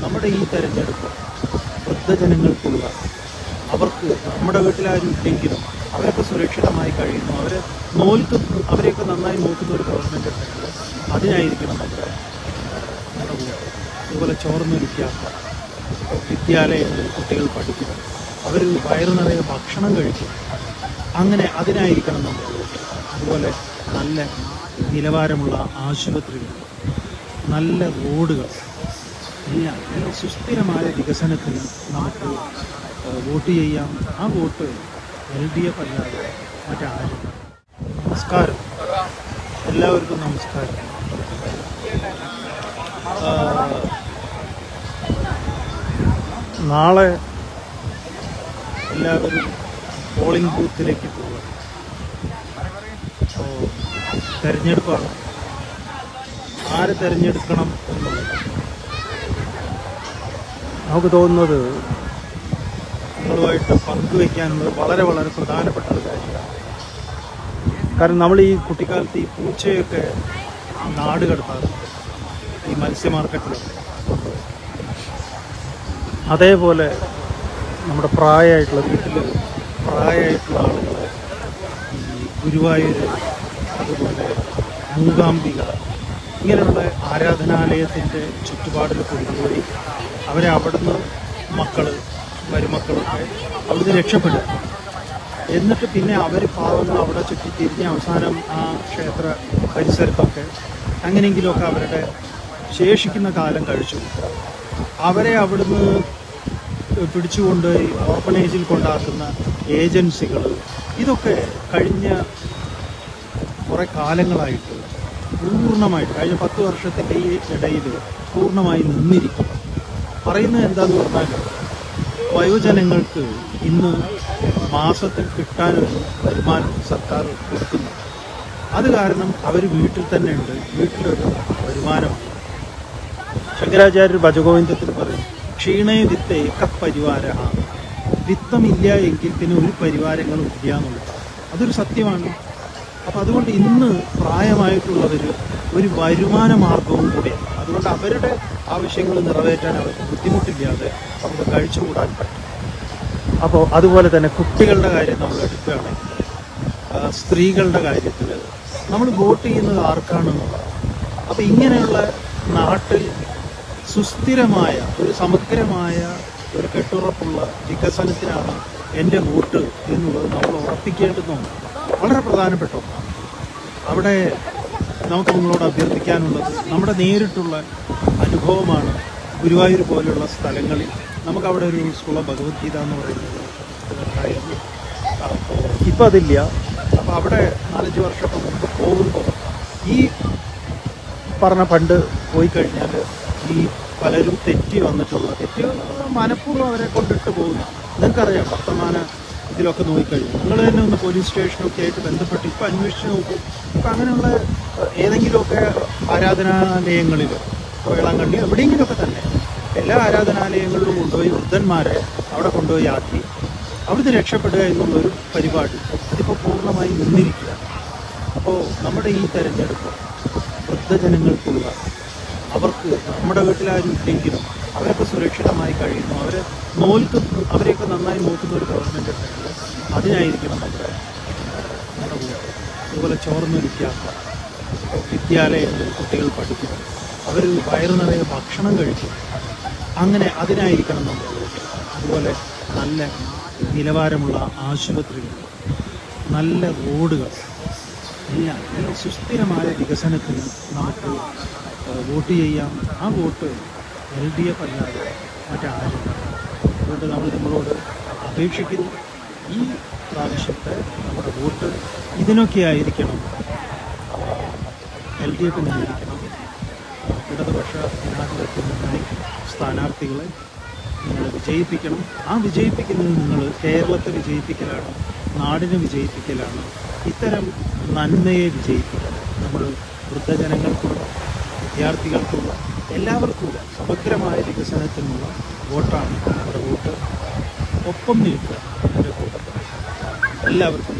നമ്മുടെ ഈ തെരഞ്ഞെടുപ്പ് വൃദ്ധജനങ്ങൾക്കുള്ള, അവർക്ക് നമ്മുടെ വീട്ടിലാരും ഇല്ലെങ്കിലും അവരൊക്കെ സുരക്ഷിതമായി കഴിയുന്നു, അവരെയൊക്കെ നന്നായി നോക്കുന്ന ഒരു ഗവൺമെൻറ് ഉണ്ടെങ്കിൽ അതിനായിരിക്കണം നമ്മുടെ വോട്ട്. അതുപോലെ ചോർന്നൊലിക്കാത്ത വിദ്യാലയങ്ങളിൽ കുട്ടികൾ പഠിക്കും, അവർ വയറു നിറയെ ഭക്ഷണം കഴിക്കും, അങ്ങനെ അതിനായിരിക്കണം നമ്മുടെ വോട്ട്. അതുപോലെ നല്ല നിലവാരമുള്ള ആശുപത്രികൾ, നല്ല റോഡുകൾ, ഈ സുസ്ഥിരമായ വികസനത്തിന് നമുക്ക് വോട്ട് ചെയ്യാം. ആ വോട്ട് LDF അല്ലാതെ മറ്റാരും. നമസ്കാരം, എല്ലാവർക്കും നമസ്കാരം. നാളെ എല്ലാവരും പോളിംഗ് ബൂത്തിലേക്ക് പോവുക. തെരഞ്ഞെടുപ്പാണ്. ആരെ തിരഞ്ഞെടുക്കണം എന്നുള്ളത് നമുക്ക് തോന്നുന്നത് നിങ്ങളുമായിട്ട് പങ്കുവയ്ക്കാനുള്ളത് വളരെ വളരെ പ്രധാനപ്പെട്ട ഒരു കാര്യമാണ്. കാരണം നമ്മൾ ഈ കുട്ടിക്കാലത്ത് ഈ പൂച്ചയൊക്കെ നാട് കടത്താറുണ്ട് ഈ മത്സ്യ മാർക്കറ്റിലൊക്കെ. അതേപോലെ നമ്മുടെ വീട്ടിൽ പ്രായമായിട്ടുള്ള ആളുകളെ ഈ ഗുരുവായൂർ, അതുപോലെ മൂകാംബിക, ഇങ്ങനെയുള്ള ആരാധനാലയത്തിൻ്റെ ചുറ്റുപാടിൽ കൊണ്ടുപോയി അവരെ അവിടുന്ന് മരുമക്കളൊക്കെ അവിടുന്ന് രക്ഷപ്പെടുക. എന്നിട്ട് പിന്നെ അവർ പാവങ്ങൾ അവിടെ ചുറ്റിത്തിരിഞ്ഞ് അവസാനം ആ ക്ഷേത്ര പരിസരത്തൊക്കെ അങ്ങനെയെങ്കിലുമൊക്കെ അവരുടെ ശേഷിക്കുന്ന കാലം കഴിച്ചു. അവരെ അവിടുന്ന് പിടിച്ചുകൊണ്ട് ഓർഫനേജിൽ കൊണ്ടാക്കുന്ന ഏജൻസികൾ, ഇതൊക്കെ കഴിഞ്ഞ കുറേ കാലങ്ങളായിട്ട് പൂർണ്ണമായിട്ട് കഴിഞ്ഞ 10 വർഷത്തിൻ്റെ ഈ ഇടയിൽ പൂർണ്ണമായി നിന്നിരിക്കും. പറയുന്നത് എന്താണെന്ന് പറഞ്ഞാൽ വയോജനങ്ങൾക്ക് ഇന്ന് മാസത്തിൽ കിട്ടാനൊരു വരുമാനം സർക്കാർ കൊടുക്കുന്നു. അത് കാരണം അവർ വീട്ടിൽ തന്നെ ഉണ്ട്, വീട്ടിലൊരു വരുമാനമാണ്. ശങ്കരാചാര്യർ ഭജഗോവിന്ദത്തിൽ പറയും, ക്ഷീണേ വിത്തേ കപ്പരിവാര, വിത്തമില്ല എങ്കിൽ പിന്നെ ഒരു പരിവാരങ്ങളും ഇല്ല എന്നുള്ളത്. അതൊരു സത്യമാണ്. അപ്പം അതുകൊണ്ട് ഇന്ന് പ്രായമായിട്ടുള്ളവർ ഒരു വരുമാന മാർഗവും കൂടിയാണ്. അതുകൊണ്ട് അവരുടെ ആവശ്യങ്ങൾ നിറവേറ്റാൻ അവർക്ക് ബുദ്ധിമുട്ടില്ലാതെ നമുക്ക് കഴിച്ചുകൂടാൻ പറ്റും. അപ്പോൾ അതുപോലെ തന്നെ കുട്ടികളുടെ കാര്യം നമ്മൾ എടുക്കുകയാണെങ്കിൽ, സ്ത്രീകളുടെ കാര്യത്തിൽ നമ്മൾ വോട്ട് ചെയ്യുന്നത് ആർക്കാണെന്നുള്ളത്. അപ്പോൾ ഇങ്ങനെയുള്ള നാട്ടിൽ സുസ്ഥിരമായ ഒരു സമഗ്രമായ ഒരു കെട്ടുറപ്പുള്ള വികസനത്തിനാണ് എൻ്റെ വോട്ട് എന്നുള്ളത് നമ്മൾ ഉറപ്പിക്കേണ്ടുന്നതാണ്. വളരെ പ്രധാനപ്പെട്ട ഒന്നാണ്. അവിടെ നമുക്ക് നിങ്ങളോട് അഭ്യർത്ഥിക്കാനുള്ളത് നമ്മുടെ നേരിട്ടുള്ള അനുഭവമാണ്. ഗുരുവായൂർ പോലുള്ള സ്ഥലങ്ങളിൽ നമുക്കവിടെ ഒരു സ്കൂൾ ഭഗവത്ഗീത എന്ന് പറയുന്നത് ഉണ്ടായിരുന്നു. ഇപ്പം അതില്ല. അപ്പോൾ അവിടെ 4-5 വർഷം പോകുമ്പോൾ ഈ പറഞ്ഞ പണ്ട് പോയി കഴിഞ്ഞാൽ ഈ പലരും തെറ്റി മനഃപൂർവ്വം അവരെ കൊണ്ടിട്ട് പോകുന്നു. നിങ്ങൾക്കറിയാം, വർത്തമാന ഇതിലൊക്കെ നോക്കിക്കഴിഞ്ഞു നിങ്ങൾ തന്നെ ഒന്ന് പോലീസ് സ്റ്റേഷനൊക്കെ ആയിട്ട് ബന്ധപ്പെട്ട് ഇപ്പം അന്വേഷിച്ച് നോക്കും. ഇപ്പം അങ്ങനെയുള്ള ഏതെങ്കിലുമൊക്കെ ആരാധനാലയങ്ങളിൽ, വേളാങ്കണ്ണി എവിടെയെങ്കിലുമൊക്കെ തന്നെ എല്ലാ ആരാധനാലയങ്ങളിലും കൊണ്ടുപോയി വൃദ്ധന്മാരെ അവിടെ കൊണ്ടുപോയി ആക്കി അവിടുന്ന് രക്ഷപ്പെടുക എന്നുള്ളൊരു പരിപാടി അതിപ്പോൾ പൂർണ്ണമായി നിന്നിരിക്കുക. അപ്പോൾ നമ്മുടെ ഈ തെരഞ്ഞെടുപ്പ് വൃദ്ധജനങ്ങൾക്കുള്ള, അവർക്ക് നമ്മുടെ വീട്ടിലാരും ഇല്ലെങ്കിലും അവരൊക്കെ സുരക്ഷിതമായി കഴിയുന്നു, അവരെയൊക്കെ നന്നായി നോക്കുന്ന ഒരു ഗവൺമെൻറ് ഉണ്ടെങ്കിൽ അതിനായിരിക്കണം നമ്മുടെ വോട്ട്. അതുപോലെ ചോർന്നൊലിക്കാത്ത വിദ്യാലയങ്ങളിൽ കുട്ടികൾ പഠിക്കും, അവർ വയറു നിറയെ ഭക്ഷണം കഴിക്കും, അങ്ങനെ അതിനായിരിക്കണം നമ്മുടെ വോട്ട്. അതുപോലെ നല്ല നിലവാരമുള്ള ആശുപത്രികൾ, നല്ല റോഡുകൾ, എല്ലാം സുസ്ഥിരമായ വികസനത്തിന് നമുക്ക് വോട്ട് ചെയ്യാം. ആ വോട്ട് LDF അല്ലാതെ മറ്റാരും. അതുകൊണ്ട് നമ്മൾ നിങ്ങളോട് അപേക്ഷിക്കുന്നു, ഈ പ്രാവശ്യത്തെ നമ്മുടെ വോട്ട് ഇതിനൊക്കെ ആയിരിക്കണം, LDFനായിരിക്കണം. ഇടതുപക്ഷ ജനാധിപത്യത്തിനായി സ്ഥാനാർത്ഥികളെ നിങ്ങൾ വിജയിപ്പിക്കണം. ആ വിജയിപ്പിക്കുന്നത് നിങ്ങൾ കേരളത്തെ വിജയിപ്പിക്കലാണ്, നാടിനെ വിജയിപ്പിക്കലാണ്, ഇത്തരം നന്മയെ വിജയിപ്പിക്കണം. നമ്മൾ വൃദ്ധജനങ്ങൾക്കും വിദ്യാർത്ഥികൾക്കുള്ള എല്ലാവർക്കുള്ള സമഗ്രമായ വികസനത്തിനുള്ള വോട്ടാണ് നമ്മുടെ വോട്ട്. ഒപ്പം നിൽക്കുക എൻ്റെ കൂട്ടത്തിൽ. എല്ലാവർക്കും